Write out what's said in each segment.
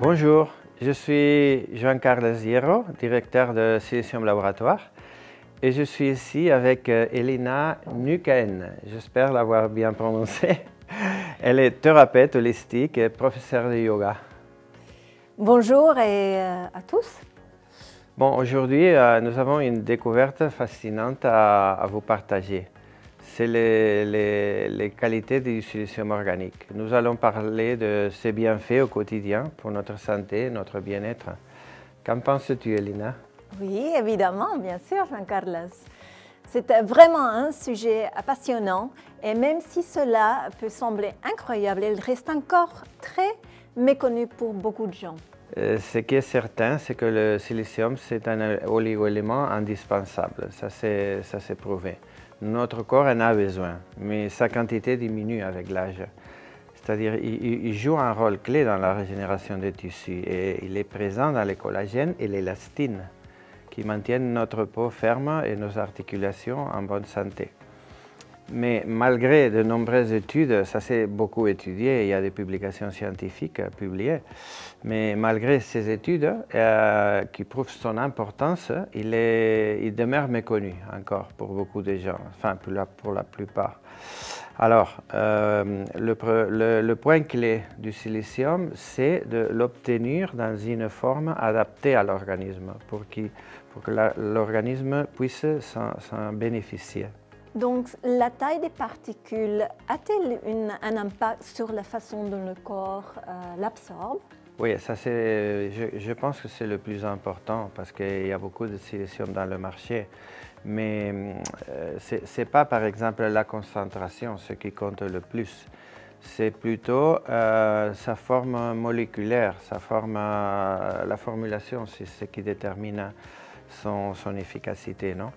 Bonjour, je suis Jean-Carles Hierro, directeur de Silicium Laboratoire, et je suis ici avec Elina Nukaen. J'espère l'avoir bien prononcé. Elle est thérapeute holistique et professeure de yoga. Bonjour à tous. Bon, aujourd'hui, nous avons une découverte fascinante à vous partager. C'est les qualités du silicium organique. Nous allons parler de ses bienfaits au quotidien pour notre santé, notre bien-être. Qu'en penses-tu, Elina? Oui, évidemment, bien sûr, Jean-Carles. C'est vraiment un sujet passionnant et même si cela peut sembler incroyable, il reste encore très méconnu pour beaucoup de gens. Ce qui est certain, c'est que le silicium, c'est un oligo-élément indispensable. Ça, c'est prouvé. Notre corps en a besoin, mais sa quantité diminue avec l'âge. C'est-à-dire il joue un rôle clé dans la régénération des tissus et il est présent dans les collagènes et l'élastine qui maintiennent notre peau ferme et nos articulations en bonne santé. Mais malgré de nombreuses études, ça s'est beaucoup étudié, il y a des publications scientifiques publiées, mais malgré ces études qui prouvent son importance, il demeure méconnu encore pour beaucoup de gens, enfin pour la plupart. Alors, le point clé du silicium, c'est de l'obtenir dans une forme adaptée à l'organisme pour que l'organisme puisse s'en bénéficier. Donc, la taille des particules a-t-elle un impact sur la façon dont le corps l'absorbe? Oui, ça je pense que c'est le plus important parce qu'il y a beaucoup de silicium dans le marché. Mais ce n'est pas par exemple la concentration ce qui compte le plus. C'est plutôt sa forme moléculaire, sa forme, la formulation, c'est ce qui détermine son efficacité, non?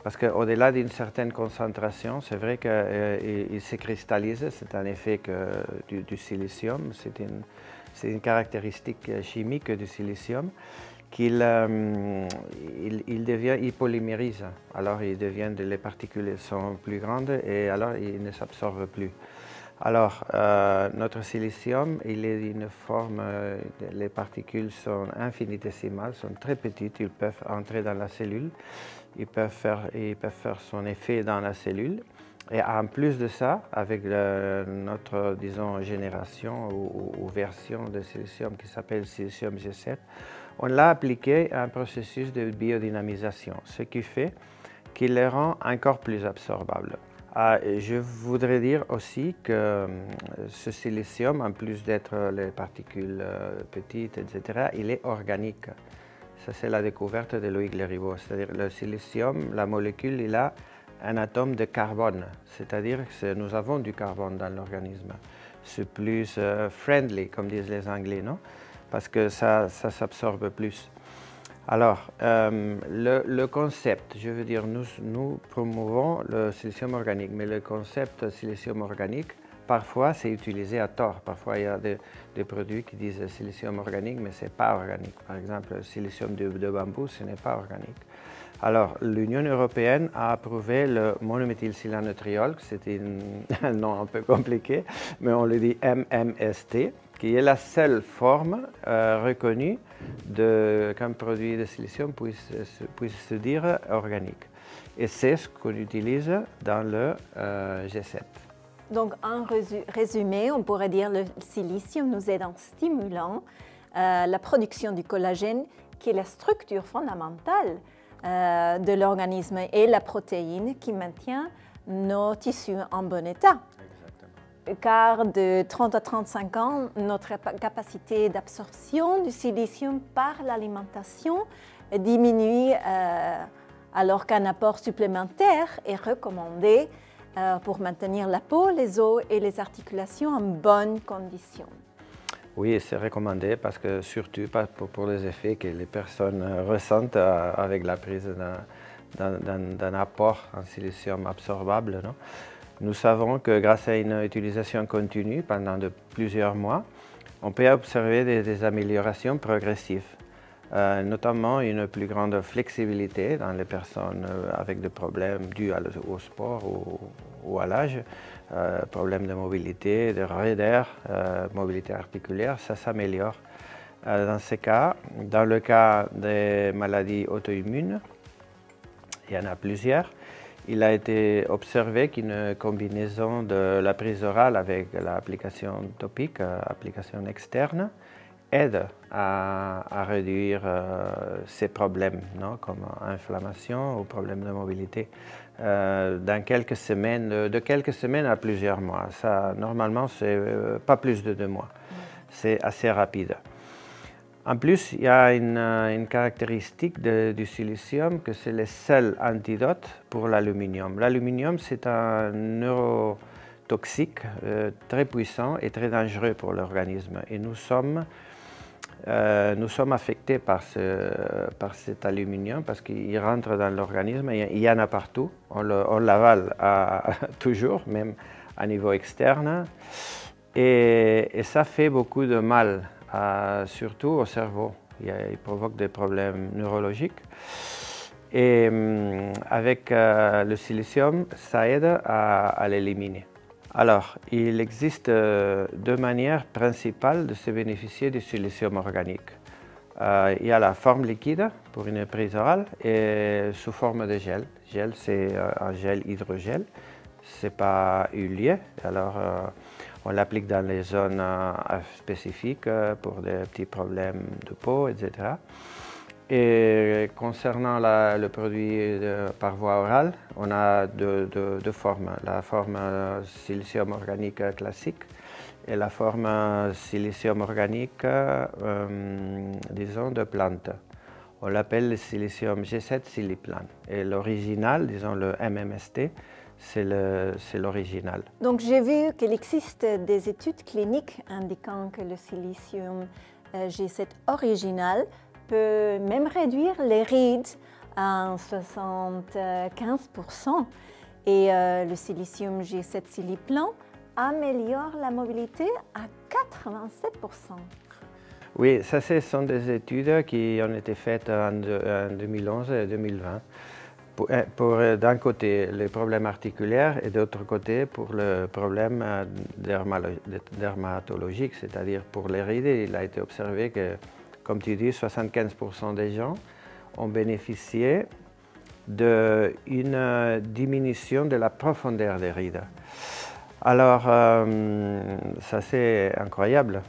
Parce qu'au-delà d'une certaine concentration, c'est vrai qu'il se cristallise, c'est un effet du silicium, c'est une caractéristique chimique du silicium qu'il polymérise. Alors les particules sont plus grandes et alors il ne s'absorbe plus. Alors notre silicium, il est d'une forme, les particules sont infinitésimales, sont très petites, ils peuvent entrer dans la cellule. Ils peuvent faire son effet dans la cellule. Et en plus de ça, avec notre, disons, génération ou version de silicium qui s'appelle silicium G7, on l'a appliqué à un processus de biodynamisation, ce qui fait qu'il les rend encore plus absorbables. Je voudrais dire aussi que ce silicium, en plus d'être les particules petites, etc., il est organique. Ça, c'est la découverte de Loïc Leriveau. C'est-à-dire le silicium, la molécule, il a un atome de carbone. C'est-à-dire que nous avons du carbone dans l'organisme. C'est plus friendly, comme disent les Anglais, non? Parce que ça s'absorbe plus. Alors, le concept, je veux dire, nous promouvons le silicium organique, mais le concept silicium organique, parfois, c'est utilisé à tort. Parfois, il y a des produits qui disent silicium organique, mais ce n'est pas organique. Par exemple, le silicium de bambou, ce n'est pas organique. Alors, l'Union européenne a approuvé le monométhylsilanotriol, c'est un nom un peu compliqué, mais on le dit MMST, qui est la seule forme reconnue qu'un produit de silicium puisse se dire organique. Et c'est ce qu'on utilise dans le G7. Donc, en résumé, on pourrait dire que le silicium nous aide en stimulant la production du collagène, qui est la structure fondamentale de l'organisme, et la protéine qui maintient nos tissus en bon état. Exactement. Car de 30 à 35 ans, notre capacité d'absorption du silicium par l'alimentation diminue, alors qu'un apport supplémentaire est recommandé pour maintenir la peau, les os et les articulations en bonnes conditions. Oui, c'est recommandé parce que surtout pour les effets que les personnes ressentent avec la prise d'un apport en silicium absorbable, non? Nous savons que grâce à une utilisation continue pendant plusieurs mois, on peut observer des améliorations progressives. Notamment une plus grande flexibilité dans les personnes avec des problèmes dus au sport ou à l'âge, problèmes de mobilité, de raideur, mobilité articulaire, ça s'améliore. dans ces cas. Dans le cas des maladies auto-immunes, il y en a plusieurs. Il a été observé qu'une combinaison de la prise orale avec l'application topique, application externe, aide à réduire ces problèmes, non, comme inflammation ou problèmes de mobilité, dans quelques semaines, de quelques semaines à plusieurs mois. Ça, normalement, c'est pas plus de 2 mois. C'est assez rapide. En plus, il y a une caractéristique du silicium que c'est le seul antidote pour l'aluminium. L'aluminium, c'est un neurotoxique très puissant et très dangereux pour l'organisme. Et nous sommes affectés par cet aluminium parce qu'il rentre dans l'organisme, il y en a partout, on l'avale toujours, même à niveau externe, et ça fait beaucoup de mal, surtout au cerveau. Il provoque des problèmes neurologiques. Et avec le silicium, ça aide à l'éliminer. Alors, il existe 2 manières principales de se bénéficier du silicium organique. Il y a la forme liquide pour une prise orale et sous forme de gel. Gel, c'est un gel hydrogel, c'est pas huilé. Alors, on l'applique dans les zones spécifiques pour des petits problèmes de peau, etc. Et concernant le produit par voie orale, on a deux formes. La forme silicium organique classique et la forme silicium organique, disons, de plante. On l'appelle le silicium G7 Siliplan. Et l'original, disons le MMST, c'est l'original. Donc j'ai vu qu'il existe des études cliniques indiquant que le silicium G7 original peut même réduire les rides à 75%. Et le silicium G7 Siliplan améliore la mobilité à 87%. Oui, ça, ce sont des études qui ont été faites en 2011 et 2020. Pour d'un côté les problèmes articulaires et d'autre côté pour le problème dermatologique, c'est-à-dire pour les rides. Il a été observé que, comme tu dis, 75% des gens ont bénéficié d'une diminution de la profondeur des rides. Alors, ça c'est incroyable.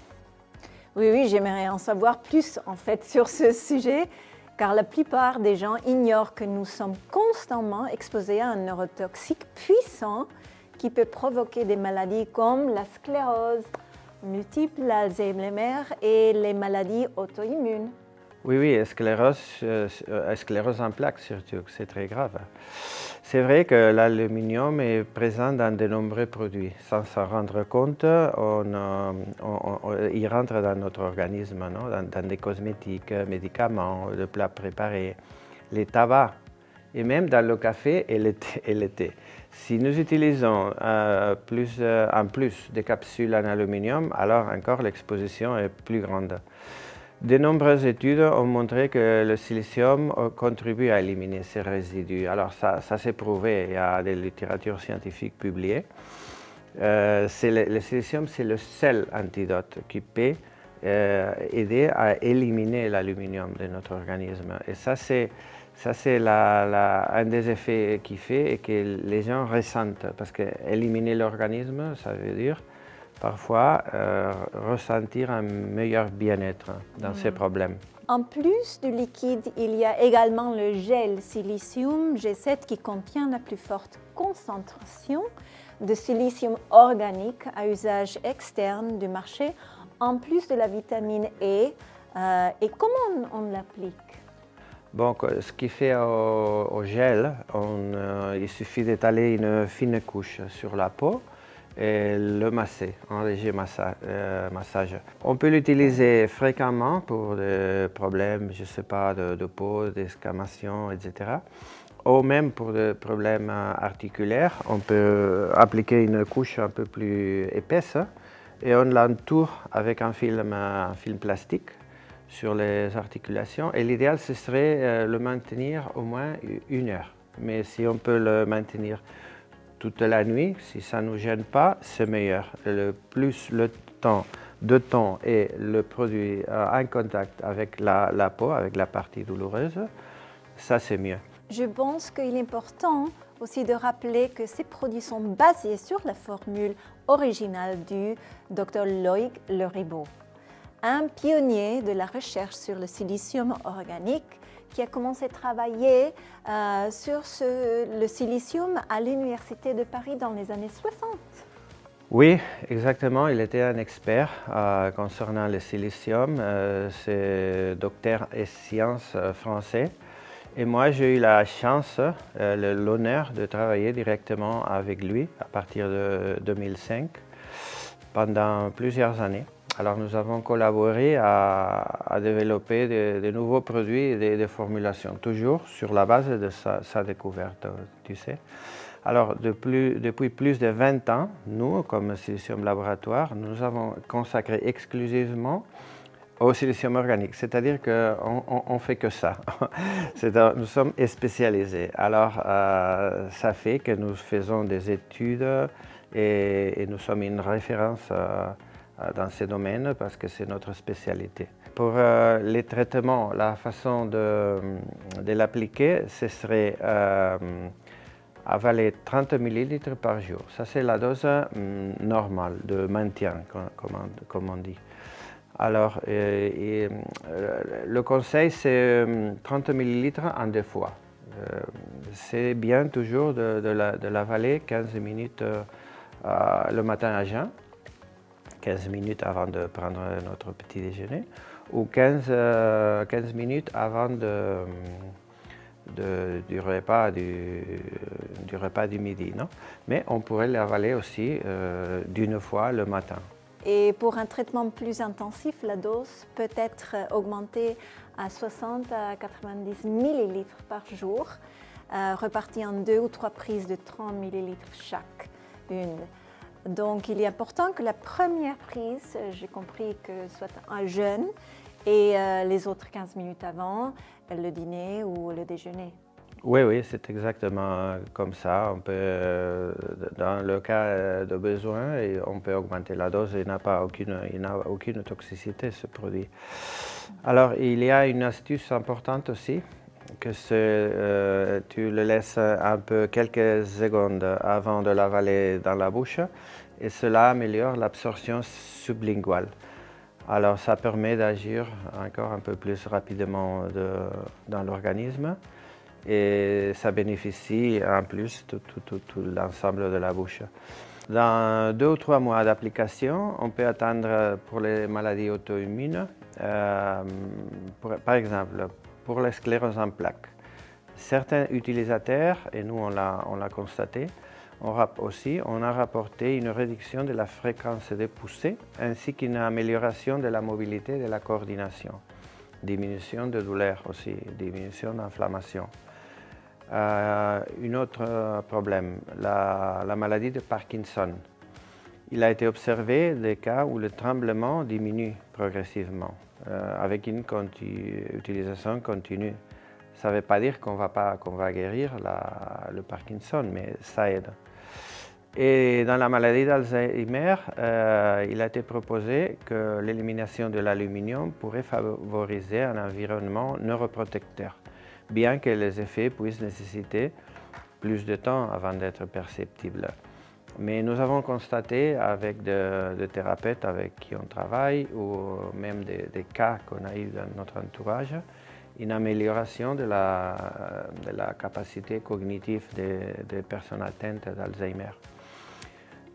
Oui, j'aimerais en savoir plus en fait sur ce sujet, car la plupart des gens ignorent que nous sommes constamment exposés à un neurotoxique puissant qui peut provoquer des maladies comme la sclérose multiple, l'Alzheimer et les maladies auto-immunes. Oui, sclérose en plaques surtout, c'est très grave. C'est vrai que l'aluminium est présent dans de nombreux produits. Sans s'en rendre compte, il rentre dans notre organisme, non? Dans des cosmétiques, médicaments, des plats préparés, les tabacs, et même dans le café et le thé. Si nous utilisons en plus des capsules en aluminium, alors encore l'exposition est plus grande. De nombreuses études ont montré que le silicium contribue à éliminer ces résidus. Alors ça s'est prouvé, il y a des littératures scientifiques publiées. Le silicium, c'est le seul antidote qui peut aider à éliminer l'aluminium de notre organisme. Et ça, c'est un des effets qu'il fait et que les gens ressentent. Parce qu'éliminer l'organisme, ça veut dire parfois ressentir un meilleur bien-être dans ces problèmes. En plus du liquide, il y a également le gel silicium G7 qui contient la plus forte concentration de silicium organique à usage externe du marché, en plus de la vitamine E. Et comment on l'applique? Bon, ce qui fait au gel, il suffit d'étaler une fine couche sur la peau et le masser, un léger massage. On peut l'utiliser fréquemment pour des problèmes, je ne sais pas, de peau, d'escamation, etc. Ou même pour des problèmes articulaires, on peut appliquer une couche un peu plus épaisse et on l'entoure avec un film plastique sur les articulations. Et l'idéal, ce serait le maintenir au moins 1 heure. Mais si on peut le maintenir toute la nuit, si ça ne nous gêne pas, c'est meilleur. Le plus le temps de temps et le produit en contact avec la peau, avec la partie douloureuse, ça c'est mieux. Je pense qu'il est important aussi de rappeler que ces produits sont basés sur la formule originale du Dr Loïc Le Ribot, un pionnier de la recherche sur le silicium organique qui a commencé à travailler sur le silicium à l'Université de Paris dans les années 60. Oui, exactement. Il était un expert concernant le silicium. C'est docteur en sciences français. Et moi, j'ai eu la chance, l'honneur de travailler directement avec lui à partir de 2005 pendant plusieurs années. Alors nous avons collaboré à développer de nouveaux produits et des formulations, toujours sur la base de sa découverte, tu sais. Alors depuis plus de 20 ans, nous, comme Silicium Laboratoire, nous avons consacré exclusivement au silicium organique, c'est-à-dire qu'on ne fait que ça. Nous sommes spécialisés. Alors ça fait que nous faisons des études et nous sommes une référence dans ces domaines parce que c'est notre spécialité. Pour les traitements, la façon de l'appliquer, ce serait avaler 30 ml par jour. Ça, c'est la dose normale de maintien, comme on dit. Alors, le conseil, c'est 30 ml en 2 fois. C'est bien toujours de l'avaler 15 minutes le matin à jeun, 15 minutes avant de prendre notre petit déjeuner, ou 15 minutes avant du repas du midi. Non? Mais on pourrait l'avaler aussi d'une fois le matin. Et pour un traitement plus intensif, la dose peut être augmentée à 60 à 90 ml par jour, repartie en 2 ou 3 prises de 30 ml chaque une. Donc il est important que la première prise, j'ai compris que soit un jeûne et les autres 15 minutes avant, le dîner ou le déjeuner. Oui, c'est exactement comme ça. On peut, dans le cas de besoin, on peut augmenter la dose. Il n'a aucune toxicité, ce produit. Alors, il y a une astuce importante aussi, que tu le laisses un peu quelques secondes avant de l'avaler dans la bouche, et cela améliore l'absorption sublinguale. Alors, ça permet d'agir encore un peu plus rapidement dans l'organisme. Et ça bénéficie en plus tout l'ensemble de la bouche. Dans 2 ou 3 mois d'application, on peut attendre pour les maladies auto-immunes, par exemple pour la sclérose en plaques. Certains utilisateurs, et nous on l'a constaté, on a rapporté une réduction de la fréquence des poussées ainsi qu'une amélioration de la mobilité et de la coordination. Diminution de douleur aussi, diminution d'inflammation. Un autre problème, la maladie de Parkinson. Il a été observé des cas où le tremblement diminue progressivement avec une utilisation continue. Ça ne veut pas dire qu'on va guérir le Parkinson, mais ça aide. Et dans la maladie d'Alzheimer, il a été proposé que l'élimination de l'aluminium pourrait favoriser un environnement neuroprotecteur, bien que les effets puissent nécessiter plus de temps avant d'être perceptibles. Mais nous avons constaté avec des thérapeutes avec qui on travaille ou même des cas qu'on a eu dans notre entourage, une amélioration de la capacité cognitive des personnes atteintes d'Alzheimer.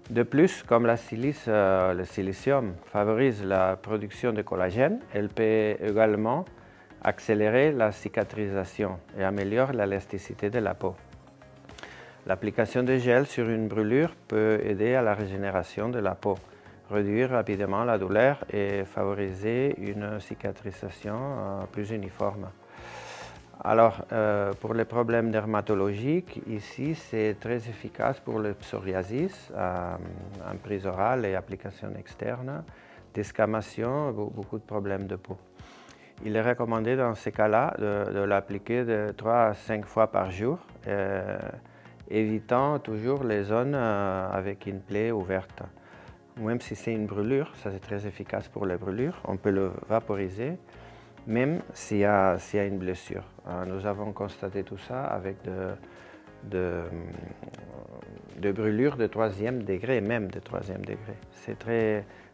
De plus, comme le silicium favorise la production de collagène, elle peut également accélérer la cicatrisation et améliore l'élasticité de la peau. L'application de gel sur une brûlure peut aider à la régénération de la peau, réduire rapidement la douleur et favoriser une cicatrisation plus uniforme. Alors, pour les problèmes dermatologiques, ici, c'est très efficace pour le psoriasis, en prise orale et application externe, desquamations, beaucoup de problèmes de peau. Il est recommandé dans ces cas-là de l'appliquer de 3 à 5 fois par jour, évitant toujours les zones avec une plaie ouverte. même si c'est une brûlure, ça c'est très efficace pour les brûlures, on peut le vaporiser, même s'il y a une blessure. Nous avons constaté tout ça avec de brûlures de 3e degré, même de 3e degré.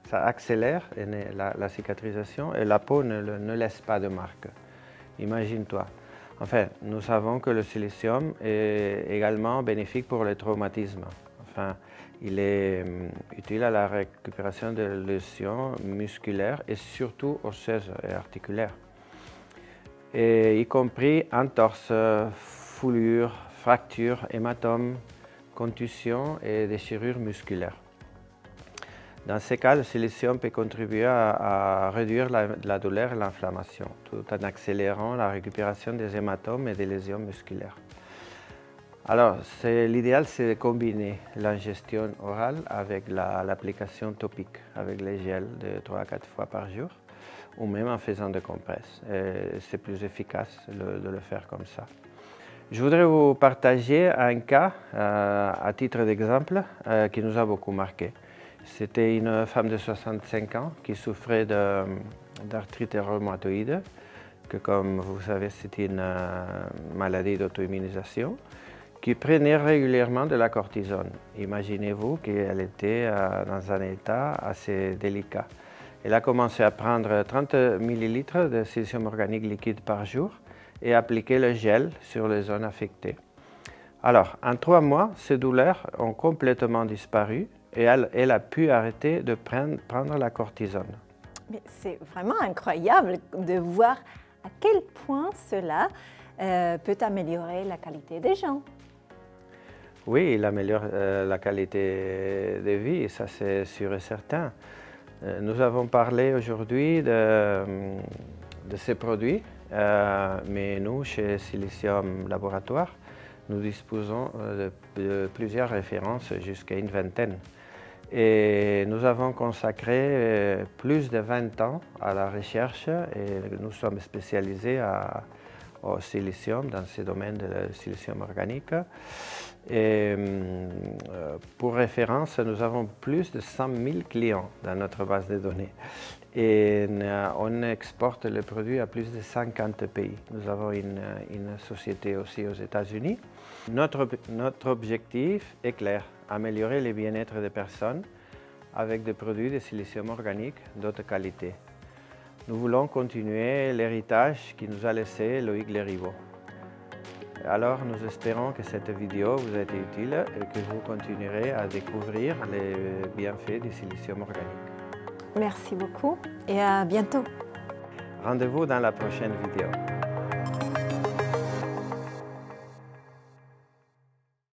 Ça accélère la cicatrisation et la peau ne laisse pas de marque. Imagine-toi. Enfin, nous savons que le silicium est également bénéfique pour les traumatismes. Enfin, il est utile à la récupération de lésions musculaires et surtout osseuses et articulaires, y compris entorses, foulures, fractures, hématomes, contusions et déchirures musculaires. Dans ces cas, le silicium peut contribuer à réduire la douleur et l'inflammation, tout en accélérant la récupération des hématomes et des lésions musculaires. Alors, l'idéal, c'est de combiner l'ingestion orale avec l'application topique, avec les gels de 3 à 4 fois par jour, ou même en faisant des compresses. C'est plus efficace de le faire comme ça. Je voudrais vous partager un cas, à titre d'exemple, qui nous a beaucoup marqué. C'était une femme de 65 ans qui souffrait d'arthrite rhumatoïde, que comme vous savez, c'est une maladie d'auto-immunisation, qui prenait régulièrement de la cortisone. Imaginez-vous qu'elle était dans un état assez délicat. Elle a commencé à prendre 30 ml de silicium organique liquide par jour et appliquer le gel sur les zones affectées. Alors, en 3 mois, ces douleurs ont complètement disparu et elle a pu arrêter de prendre la cortisone. Mais c'est vraiment incroyable de voir à quel point cela peut améliorer la qualité des gens. Oui, il améliore la qualité de vie, ça c'est sûr et certain. Nous avons parlé aujourd'hui de ces produits, mais nous, chez Silicium Laboratoire, nous disposons de plusieurs références, jusqu'à une vingtaine. Et nous avons consacré plus de 20 ans à la recherche et nous sommes spécialisés au silicium, dans ce domaine du silicium organique. Et pour référence, nous avons plus de 100 000 clients dans notre base de données. Et on exporte le produit à plus de 50 pays. Nous avons une société aussi aux États-Unis. Notre objectif est clair, améliorer le bien-être des personnes avec des produits de silicium organique d'autre qualité. Nous voulons continuer l'héritage qui nous a laissé Loïc Leriveau. Alors, nous espérons que cette vidéo vous a été utile et que vous continuerez à découvrir les bienfaits du silicium organique. Merci beaucoup et à bientôt. Rendez-vous dans la prochaine vidéo.